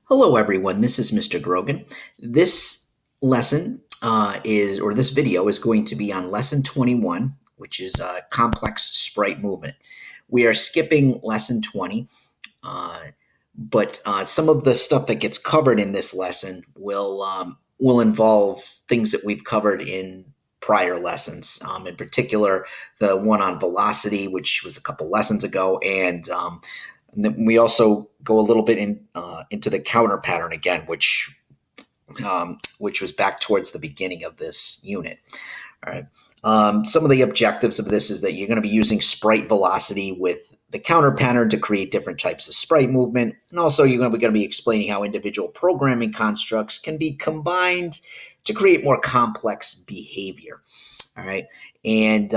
Hello, everyone. This is Mr. Grogan. This lesson this video is going to be on lesson 21, which is complex sprite movement. We are skipping lesson 20, uh, but some of the stuff that gets covered in this lesson will involve things that we've covered in prior lessons. In particular, the one on velocity, which was a couple lessons ago, and then we also go a little bit into the counter pattern again, which was back towards the beginning of this unit. All right. Some of the objectives of this is that you're going to be using sprite velocity with the counter pattern to create different types of sprite movement, and also you're going to be explaining how individual programming constructs can be combined to create more complex behavior. All right, and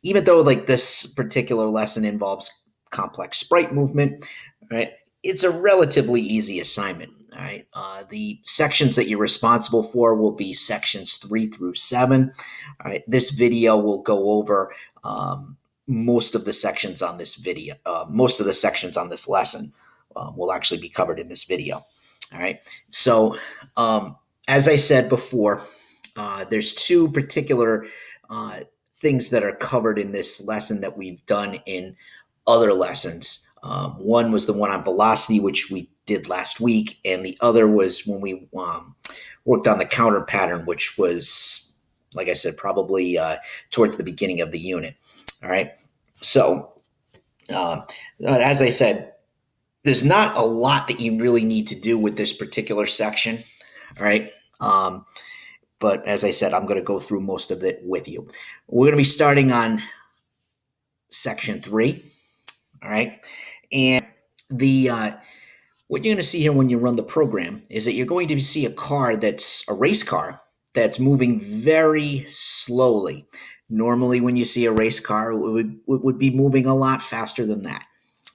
even though like this particular lesson involves complex sprite movement, right? It's a relatively easy assignment. All right. The sections that you're responsible for will be sections 3 through 7. All right. This video will go over most of the sections on this video. Most of the sections on this lesson will actually be covered in this video. All right. So, as I said before, there's two particular things that are covered in this lesson that we've done in other lessons. One was the one on velocity, which we did last week, and the other was when we worked on the counter pattern, which was, like I said, probably towards the beginning of the unit. All right. So, as I said, there's not a lot that you really need to do with this particular section. All right. But as I said, I'm going to go through most of it with you. We're going to be starting on section 3. All right. And the what you're going to see here when you run the program is that you're going to see a car that's a race car that's moving very slowly. Normally, when you see a race car, it would be moving a lot faster than that.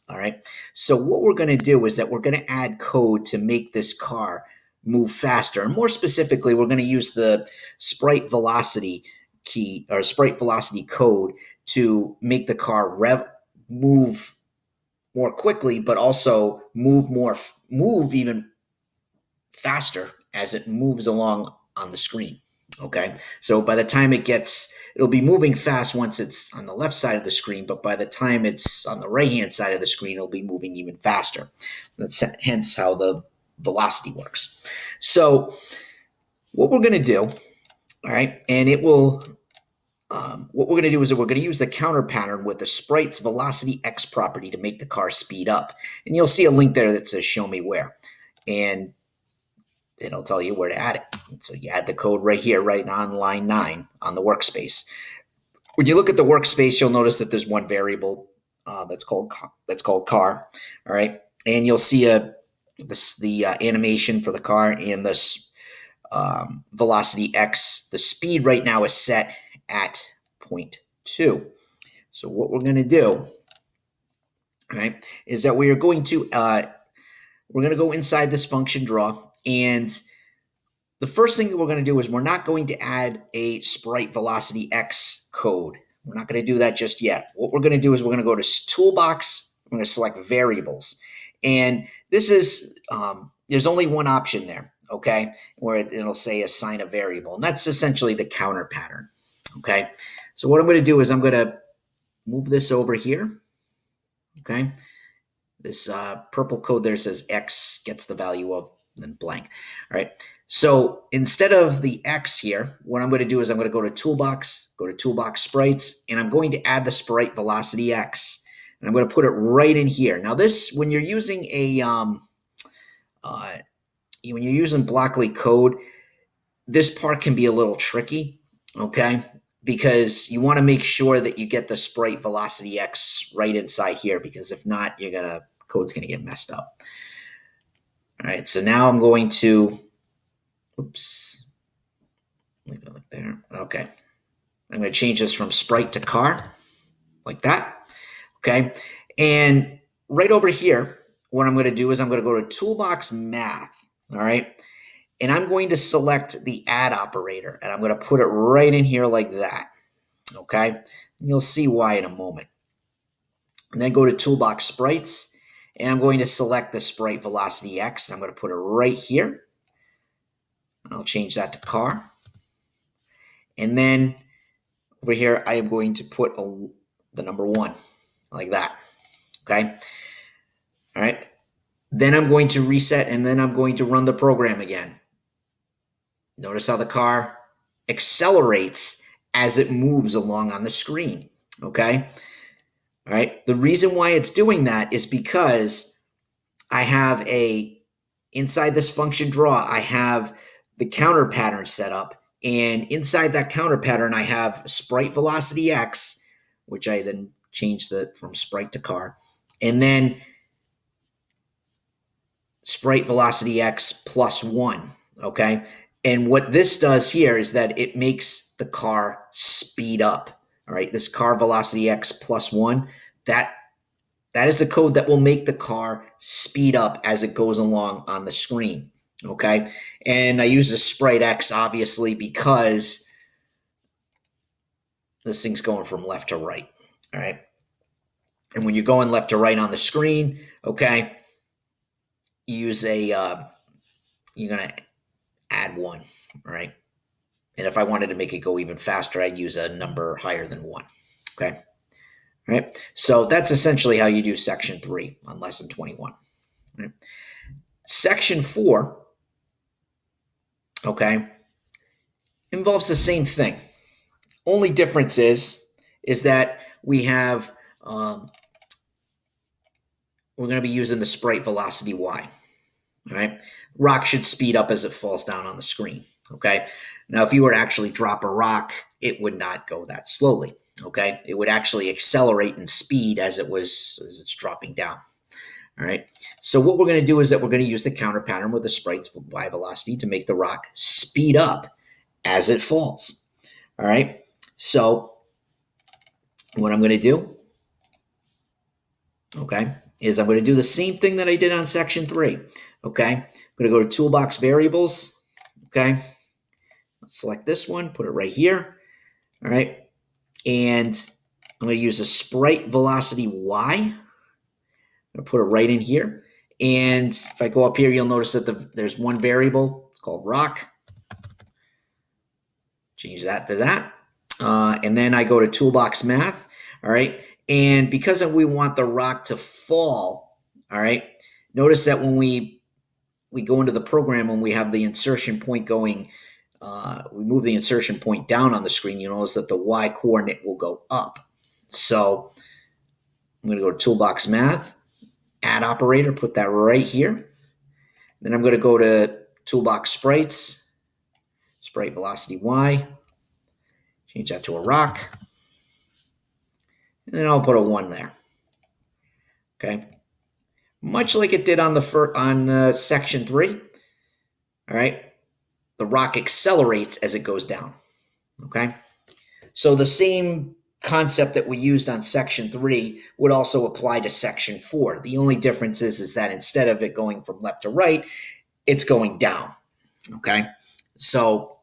All right. So what we're going to do is that we're going to add code to make this car move faster. And more specifically, we're going to use the sprite velocity key or sprite velocity code to make the car move more quickly, but also move even faster as it moves along on the screen. Okay, so by the time it'll be moving fast once it's on the left side of the screen, but by the time it's on the right-hand side of the screen, it'll be moving even faster. That's hence how the velocity works. So what we're going to do, all right, and it will what we're going to do is that we're going to use the counter pattern with the sprite's velocity X property to make the car speed up. And you'll see a link there that says show me where. And it'll tell you where to add it. So you add the code right here, right on line 9 on the workspace. When you look at the workspace, you'll notice that there's one variable that's called car. All right. And you'll see the animation for the car and this velocity X. The speed right now is set at 0.2. So what we're going to do, all right, is that we are going to go inside this function draw, and the first thing that we're going to do is we're not going to add a sprite velocity X code. We're not going to do that just yet. What we're going to do is we're going to go to Toolbox. We're going to select Variables, and this is there's only one option there, okay, where it'll say assign a variable, and that's essentially the counter pattern. Okay, so what I'm going to do is I'm going to move this over here. Okay, this purple code there says X gets the value of then blank. All right, so instead of the X here, what I'm going to do is I'm going to go to Toolbox, go to Toolbox Sprites, and I'm going to add the sprite velocity X, and I'm going to put it right in here. Now this, when you're using Blockly code, this part can be a little tricky. Okay, because you want to make sure that you get the sprite velocity X right inside here, because if not, code's going to get messed up. All right, so now I'm going to, oops, let me go like there. Okay, I'm going to change this from sprite to car, like that. Okay, and right over here, what I'm going to do is I'm going to go to Toolbox Math. All right. And I'm going to select the add operator, and I'm going to put it right in here like that. Okay? And you'll see why in a moment. And then go to Toolbox Sprites, And I'm going to select the sprite velocity X. And I'm going to put it right here. I'll change that to car. And then over here, I am going to put the number 1, like that. Okay. All right. Then I'm going to reset, and then I'm going to run the program again. Notice how the car accelerates as it moves along on the screen. Okay. All right. The reason why it's doing that is because I have inside this function draw, I have the counter pattern set up. And inside that counter pattern, I have sprite velocity X, which I then changed from sprite to car. And then sprite velocity X plus 1. Okay. And what this does here is that it makes the car speed up. All right. This car velocity X plus 1, that is the code that will make the car speed up as it goes along on the screen. Okay. And I use the sprite X obviously because this thing's going from left to right. All right. And when you're going left to right on the screen, okay, you use you're going to add 1. All right. And if I wanted to make it go even faster, I'd use a number higher than 1. Okay. All right. So that's essentially how you do section 3 on lesson 21. All right. Section 4, okay, involves the same thing. Only difference is that we have, we're going to be using the sprite velocity Y. All right. Rock should speed up as it falls down on the screen. Okay. Now, if you were to actually drop a rock, it would not go that slowly. Okay. It would actually accelerate in speed as it's dropping down. All right. So what we're going to do is that we're going to use the counter pattern with the sprite's Y velocity to make the rock speed up as it falls. All right. So what I'm going to do, okay, is I'm going to do the same thing that I did on section 3. Okay. I'm going to go to Toolbox Variables. Okay. Let's select this one, put it right here. All right. And I'm going to use a sprite velocity Y. I'm going to put it right in here. And if I go up here, you'll notice that there's one variable. It's called rock. Change that to that. And then I go to Toolbox Math. All right. And because we want the rock to fall, all right, notice that when we go into the program, when we have the insertion point going, we move the insertion point down on the screen, you notice that the Y coordinate will go up. So I'm going to go to Toolbox Math, add operator, put that right here. Then I'm going to go to Toolbox Sprites, sprite velocity Y, change that to a rock. And then I'll put a 1 there. Okay. Much like it did on section 3. All right. The rock accelerates as it goes down. Okay. So the same concept that we used on section 3 would also apply to section 4. The only difference is that instead of it going from left to right, it's going down. Okay. So,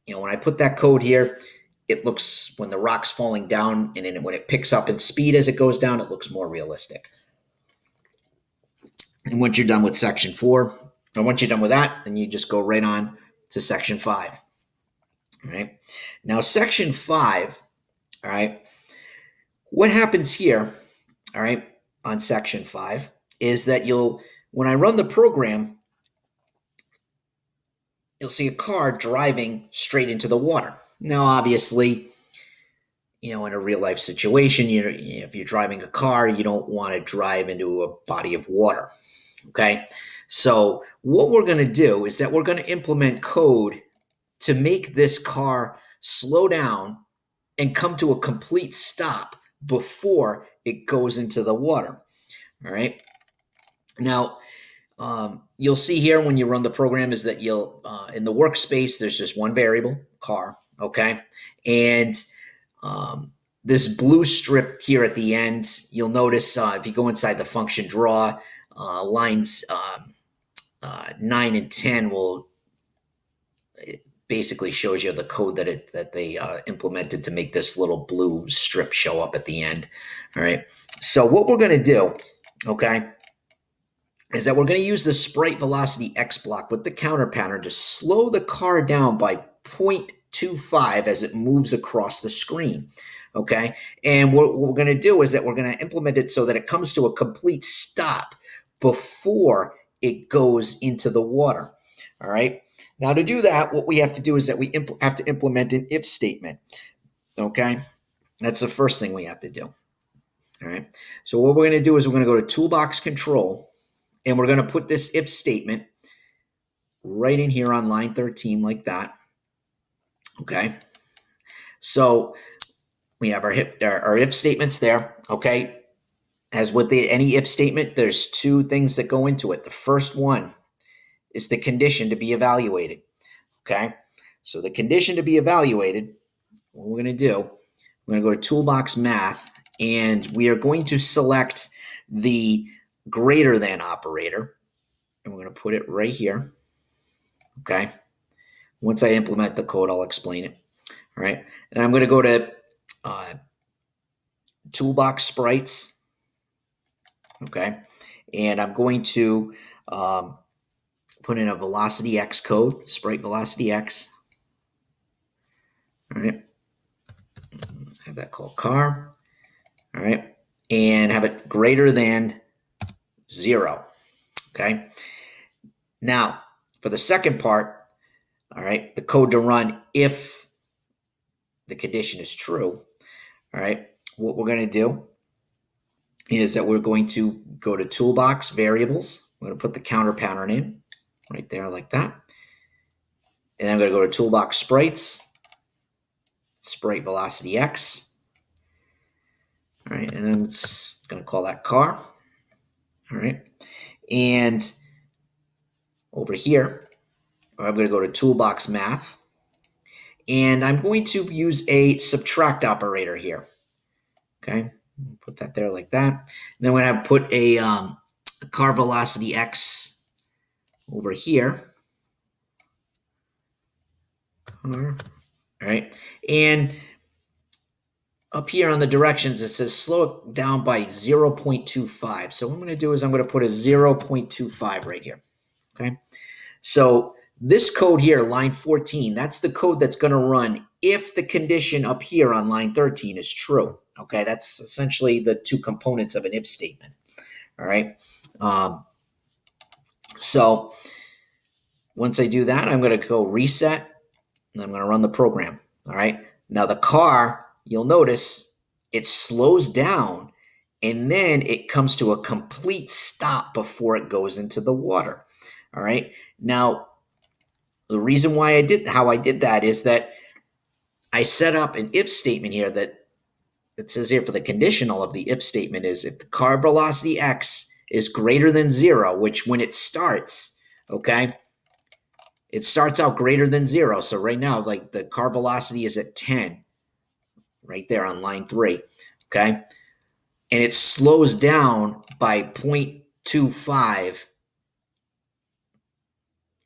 when I put that code here, it looks, when the rock's falling down and then when it picks up in speed as it goes down, it looks more realistic. And once you're done with section 4, or once you're done with that, then you just go right on to section 5. All right. Now, section 5, all right, what happens here, all right, on section 5 is that when I run the program, you'll see a car driving straight into the water. Now, obviously, in a real life situation, if you're driving a car, you don't want to drive into a body of water. Okay. So what we're going to do is that we're going to implement code to make this car slow down and come to a complete stop before it goes into the water. All right. Now, you'll see here when you run the program is that in the workspace, there's just one variable, car. Okay. And this blue strip here at the end, you'll notice if you go inside the function draw, lines 9 and 10 it basically shows you the code that they implemented to make this little blue strip show up at the end. All right. So what we're going to do okay, is that we're going to use the Sprite velocity X block with the counter pattern to slow the car down by 0.25 as it moves across the screen. Okay. And what we're going to do is that we're going to implement it so that it comes to a complete stop before it goes into the water. All right. Now, to do that, what we have to do is that we have to implement an if statement. Okay. That's the first thing we have to do. All right. So what we're going to do is we're going to go to Toolbox Control, and we're going to put this if statement right in here on line 13 like that. Okay. So we have our if statements there. Okay. As with any if statement, there's two things that go into it. The first one is the condition to be evaluated. Okay. So the condition to be evaluated, what we're going to do, we're going to go to Toolbox Math, and we are going to select the greater than operator, and we're going to put it right here. Okay. Once I implement the code, I'll explain it. All right. And I'm going to go to Toolbox Sprites. Okay. And I'm going to put in a velocity X code, Sprite velocity X. All right. Have that called car. All right. And have it greater than 0. Okay. Now, for the second part, all right, the code to run if the condition is true. All right. What we're going to do is that we're going to go to Toolbox Variables. We're going to put the counter pattern in right there like that. And then I'm going to go to Toolbox Sprites, Sprite Velocity X. All right. And then it's going to call that car. All right. And over here, I'm going to go to Toolbox Math. And I'm going to use a subtract operator here. Okay. Put that there like that. And then we're going to put a car velocity X over here. All right. And up here on the directions, it says slow it down by 0.25. So what I'm going to do is I'm going to put a 0.25 right here. Okay. So this code here, line 14, that's the code that's going to run if the condition up here on line 13 is true. Okay. That's essentially the two components of an if statement. All right. So once I do that, I'm going to go reset, and I'm going to run the program. All right. Now the car, you'll notice it slows down, and then it comes to a complete stop before it goes into the water. All right. Now, the reason why I did that is that I set up an if statement here that says here for the conditional of the if statement is if the car velocity X is greater than 0, which when it starts, okay, it starts out greater than 0. So right now, like the car velocity is at 10 right there on line 3, okay? And it slows down by 0.25,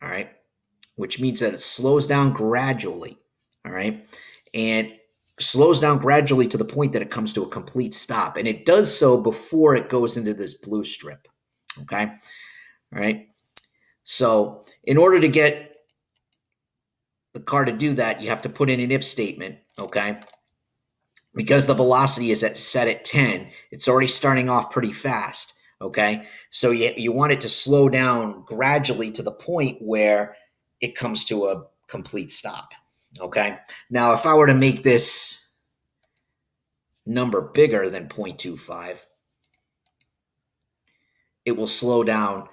all right, which means that it slows down gradually, all right, and slows down gradually to the point that it comes to a complete stop. And it does so before it goes into this blue strip, okay, all right. So in order to get the car to do that, you have to put in an if statement, okay? Because the velocity is set at 10, it's already starting off pretty fast, okay? So you want it to slow down gradually to the point where it comes to a complete stop, okay? Now, if I were to make this number bigger than 0.25, it will slow down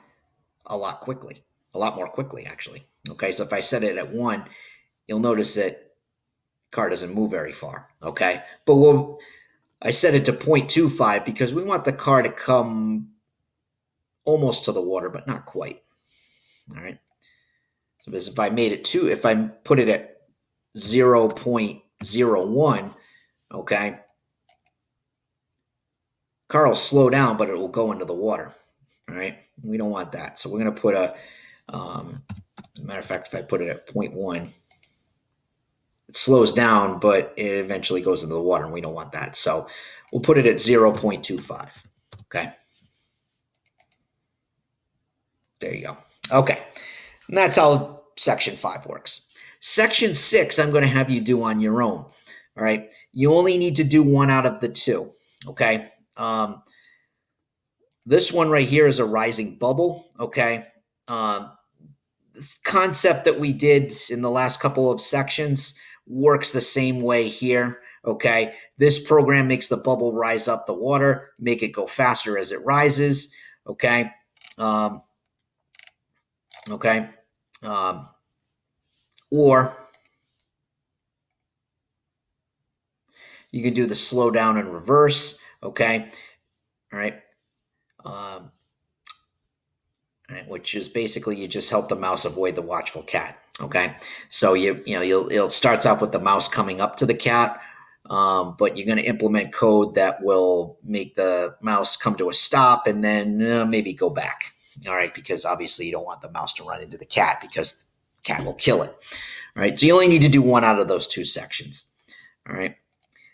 a lot more quickly, actually, okay? So if I set it at 1, you'll notice that car doesn't move very far, okay? But I set it to 0.25 because we want the car to come almost to the water, but not quite, all right? So if I made it if I put it at 0.01, okay, car will slow down, but it will go into the water, all right? We don't want that. So we're going to put as a matter of fact, if I put it at 0.1, it slows down, but it eventually goes into the water, and we don't want that. So we'll put it at 0.25, okay? There you go. Okay. And that's how section 5 works. Section 6, I'm going to have you do on your own. All right. You only need to do one out of the two. Okay. This one right here is a rising bubble. Okay. This concept that we did in the last couple of sections works the same way here. Okay. This program makes the bubble rise up the water, make it go faster as it rises. Okay. Okay. Or you can do the slow down and reverse. Okay. All right. Um, which is basically you just help the mouse avoid the watchful cat. Okay. So it starts off with the mouse coming up to the cat, but you're going to implement code that will make the mouse come to a stop and then maybe go back. All right. Because obviously you don't want the mouse to run into the cat because the cat will kill it. All right. So you only need to do one out of those two sections. All right.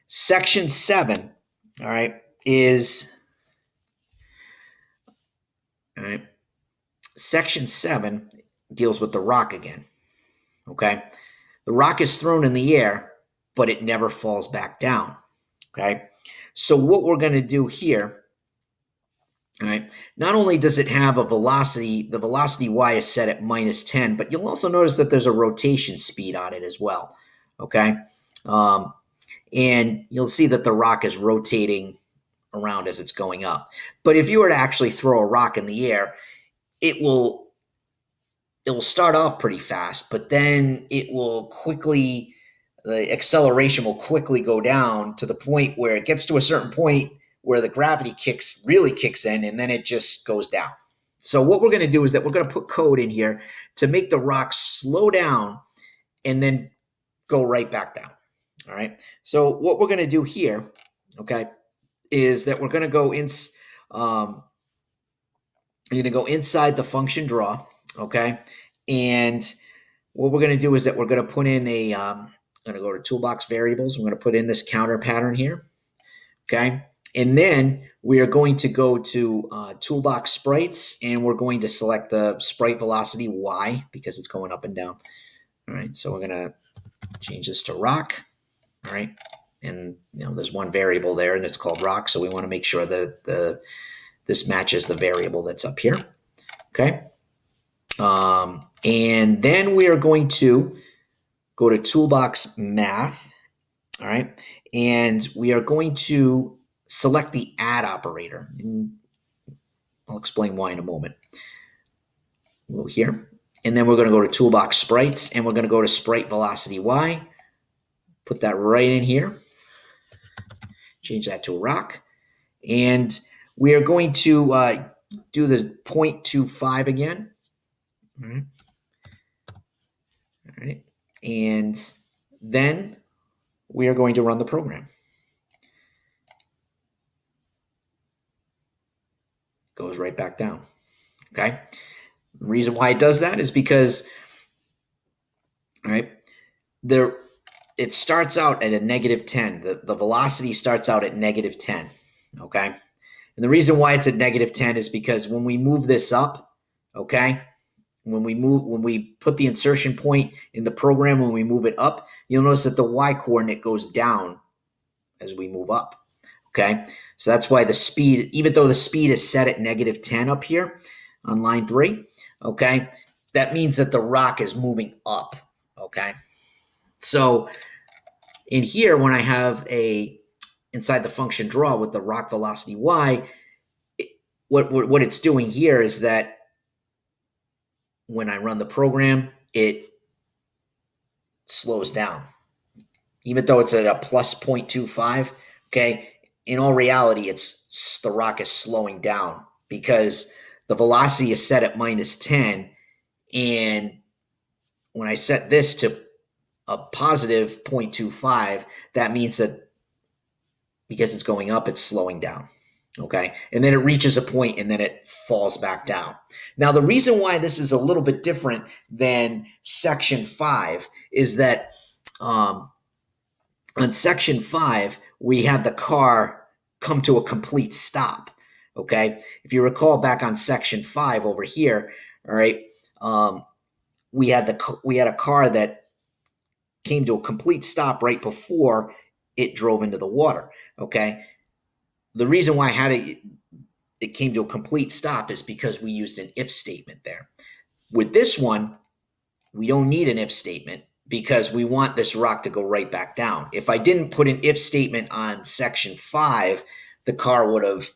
Section 7, all right, is, all right, Section 7 deals with the rock again, okay? The rock is thrown in the air, but it never falls back down, okay? So what we're going to do here, all right, not only does it have a velocity, the velocity y is set at -10, but you'll also notice that there's a rotation speed on it as well, okay? And you'll see that the rock is rotating around as it's going up. But if you were to actually throw a rock in the air, it will start off pretty fast, but then the acceleration will quickly go down to the point where it gets to a certain point where the gravity really kicks in, and then it just goes down. So what we're going to do is that we're going to put code in here to make the rock slow down and then go right back down. All right. So what we're going to do here, okay, is that we're going to go in. You're going to go inside the function draw, okay, and what we're going to do is that we're going to put in I'm going to go to toolbox variables. We're going to put in this counter pattern here, okay, and then we are going to go to toolbox sprites, and we're going to select the sprite velocity y because it's going up and down. All right. So we're going to change this to rock. All right. And there's one variable there and it's called rock. So we want to make sure that this matches the variable that's up here. Okay. And then we are going to go to toolbox math. All right. And we are going to select the add operator. And I'll explain why in a moment. We'll go here. And then we're going to go to toolbox sprites and we're going to go to sprite velocity y. Put that right in here. Change that to a rock. And we are going to do the 0.25 again. All right. All right. And then we are going to run the program. Goes right back down. Okay. The reason why it does that is because, all right, it starts out at a -10. The velocity starts out at -10. Okay. And the reason why it's at -10 is because when we move this up, okay, when we put the insertion point in the program, when we move it up, you'll notice that the y coordinate goes down as we move up. Okay. So that's why the speed, even though the speed is set at -10 up here on line 3, okay, that means that the rock is moving up. Okay. So in here, when I have inside the function draw with the rock velocity y, what it's doing here is that when I run the program, it slows down. Even though it's at a plus 0.25, okay, in all reality, the rock is slowing down because the velocity is set at -10. And when I set this to a positive 0.25, that means that because it's going up, it's slowing down. Okay. And then it reaches a point and then it falls back down. Now, the reason why this is a little bit different than section 5 is that on section 5, we had the car come to a complete stop. Okay. If you recall back on section 5 over here, All right. We had a car that came to a complete stop right before it drove into the water. Okay. The reason why it came to a complete stop is because we used an if statement there. With this one, we don't need an if statement because we want this rock to go right back down. If I didn't put an if statement on section 5, the car would have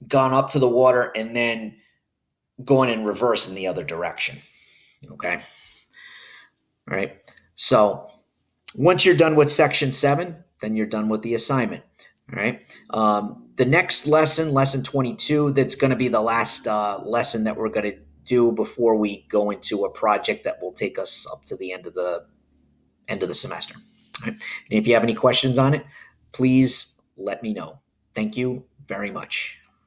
gone up to the water and then going in reverse in the other direction. Okay. All right. So once you're done with section 7, then you're done with the assignment. All right. The next lesson, lesson 22, that's going to be the last lesson that we're going to do before we go into a project that will take us up to the end of the semester. All right. And if you have any questions on it, please let me know. Thank you very much.